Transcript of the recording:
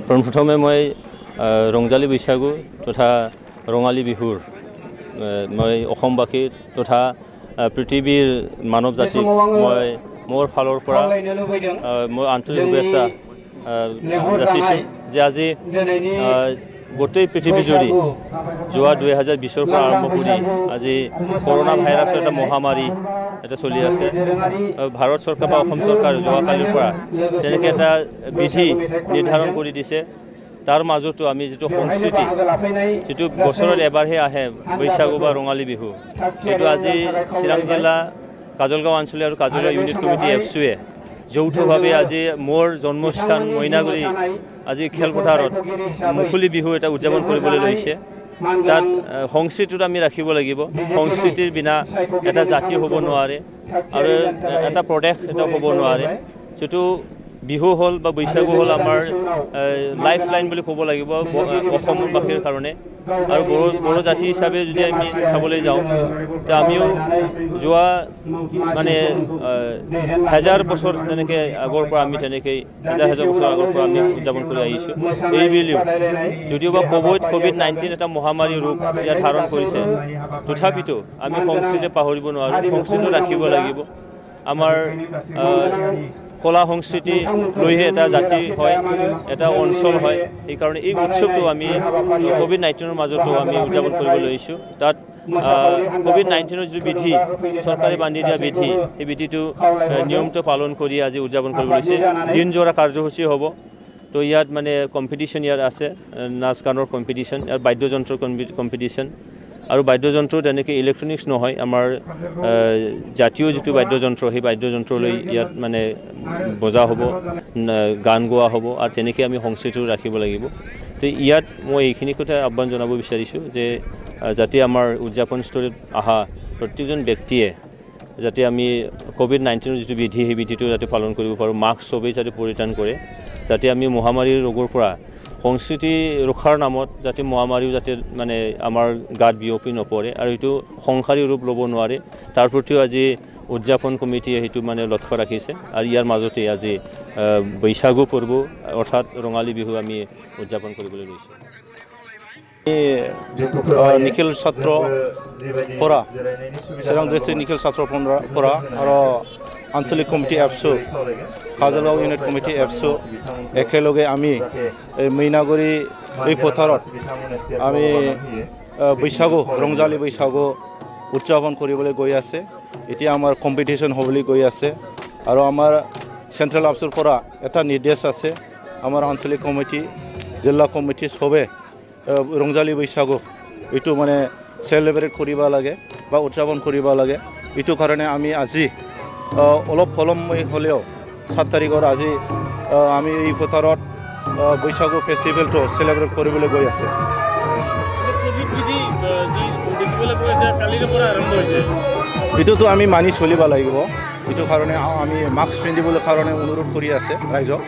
পোনপ্ৰথমে মই ৰংজালী বৈশাগু তথা ৰঙালী বিহুৰ মই অসমবাসী তথা পৃথিৱীৰ মানৱ জাতিক মই মোৰ ফালৰ পৰা মই আন্তৰিক শুভেচ্ছা যাচিছোঁ যে আজি গোটেই পৃথিৱী জুৰি যোৱা 2020 পৰা আৰম্ভ কৰি আজি কৰোনা ভাইৰাছৰ এটা মহামাৰী এটা চলি আছে। ভাৰত চৰকাৰ বা অসম চৰকাৰ যোৱাকালিৰ পৰা তেনেকৈ এটা বিধি নিৰ্ধাৰণ কৰি দিছে। তাৰ মাজতো আমি যিটো সংস্কৃতি যিটো বছৰত এবাৰহে আহে বৈশাগু বা ৰঙালী বিহু, সেইটো আজি চিৰাং জিলা কাজলগাঁও আঞ্চলিক আৰু কাজলগাঁও ইউনিট কমিটি এফচুৱে যৌথভাৱে আজি মোৰ জন্মস্থান মইনাগুৰি আজি খেলপথাৰত মুকলি বিহু এটা উদযাপন কৰিবলৈ লৈছে। তাত সংস্কৃতিটো আমি ৰাখিব লাগিব। সংস্কৃতিৰ বিনা এটা জাতি হ'ব নোৱাৰে আৰু এটা প্ৰদেশ এটা হ'ব নোৱাৰে। যিটো বিহু হ'ল বা বৈশাগু হ'ল আমাৰ লাইফ লাইন বুলি ক'ব লাগিব অসমবাসীৰ কাৰণে। আৰু বড়ো জাতি হিচাপে যদি আমি চাবলৈ যাওঁ, তো আমিও যোৱা মানে হাজাৰ বছৰ তেনেকৈ আগৰ পৰা আমি তেনেকৈ হাজাৰ বছৰ আগৰ পৰা আমি উদযাপন কৰি আহিছোঁ। এই বুলিও যদিওবা COVID-19 এটা মহামাৰী ৰূপ ইয়াত ধাৰণ কৰিছে, তথাপিতো আমি সংস্কৃতি পাহৰিব নোৱাৰোঁ। সংস্কৃতি ৰাখিব লাগিব। আমাৰ কলা সংস্কৃতি লৈহে এটা জাতি হয়, এটা অঞ্চল হয়। সেইকাৰণে এই উৎসৱটো আমি COVID-19ৰ মাজতো আমি উদযাপন কৰিব লৈছোঁ। তাত COVID-19ৰ যিটো বিধি চৰকাৰে বান্ধি দিয়া বিধি, সেই বিধিটো নিয়মটো পালন কৰি আজি উদযাপন কৰিব লৈছে। দিনজোৰা কাৰ্যসূচী হ'ব। তো ইয়াত মানে কম্পিটিশ্যন ইয়াত আছে, নাচ গানৰ কম্পিটিশ্যন, ইয়াত বাদ্যযন্ত্ৰৰ কম্পিটিশ্যন আৰু বাদ্যযন্ত্ৰ তেনেকৈ ইলেক্ট্ৰনিক্স নহয়, আমাৰ জাতীয় যিটো বাদ্যযন্ত্ৰ সেই বাদ্যযন্ত্ৰলৈ ইয়াত মানে বজা হ'ব, গান গোৱা হ'ব আৰু তেনেকৈ আমি সংস্কৃতিও ৰাখিব লাগিব। তো ইয়াত মই এইখিনি কথা আহ্বান জনাব বিচাৰিছোঁ যে যাতে আমাৰ উদযাপনস্থলীত অহা প্ৰত্যেকজন ব্যক্তিয়ে যাতে আমি COVID-19ৰ যিটো বিধি সেই বিধিটো যাতে পালন কৰিব পাৰোঁ, মাস্ক চবেই যাতে পৰিধান কৰে, যাতে আমি মহামাৰীৰ ৰোগৰ পৰা সংস্কৃতি ৰক্ষাৰ নামত যাতে মহামাৰীও যাতে মানে আমাৰ গাত বিয়পি নপৰে আৰু এইটো সংসাৰী ৰূপ ল'ব নোৱাৰে, তাৰ প্ৰতিও আজি উদযাপন কমিটিয়ে সেইটো মানে লক্ষ্য ৰাখিছে। আৰু ইয়াৰ মাজতে আজি বৈশাগু পৰ্ব অৰ্থাৎ ৰঙালী বিহু আমি উদযাপন কৰিবলৈ লৈছোঁ। নিখিল ছাত্ৰ পৰা চিৰাং ডিষ্ট্ৰিক্ট নিখিল ছাত্ৰ পৰা আৰু আঞ্চলিক কমিটি এফচু কাজলগাঁও ইউনিট কমিটি এফচু একেলগে আমি মইনাগুৰি এই পথাৰত আমি বৈশাগু ৰংজালী বৈশাগু উদযাপন কৰিবলৈ গৈ আছে। এতিয়া আমাৰ কম্পিটিশ্যন হ'বলৈ গৈ আছে আৰু আমাৰ চেণ্ট্ৰেল অফিচৰ পৰা এটা নিৰ্দেশ আছে, আমাৰ আঞ্চলিক কমিটি জিলা কমিটি চবে ৰংজালী বৈশাগু এইটো মানে চেলিব্ৰেট কৰিব লাগে বা উদযাপন কৰিব লাগে। এইটো কাৰণে আমি আজি অলপ পলমকৈ হ'লেও 7 তাৰিখৰ আজি আমি এই পথাৰত বৈশাগু ফেষ্টিভেলটো চেলিব্ৰেট কৰিবলৈ গৈ আছে। এইটোতো আমি মানি চলিব লাগিব। এইটো কাৰণে আমি মাস্ক পিন্ধিবলৈ কাৰণে অনুৰোধ কৰি আছে ৰাইজক।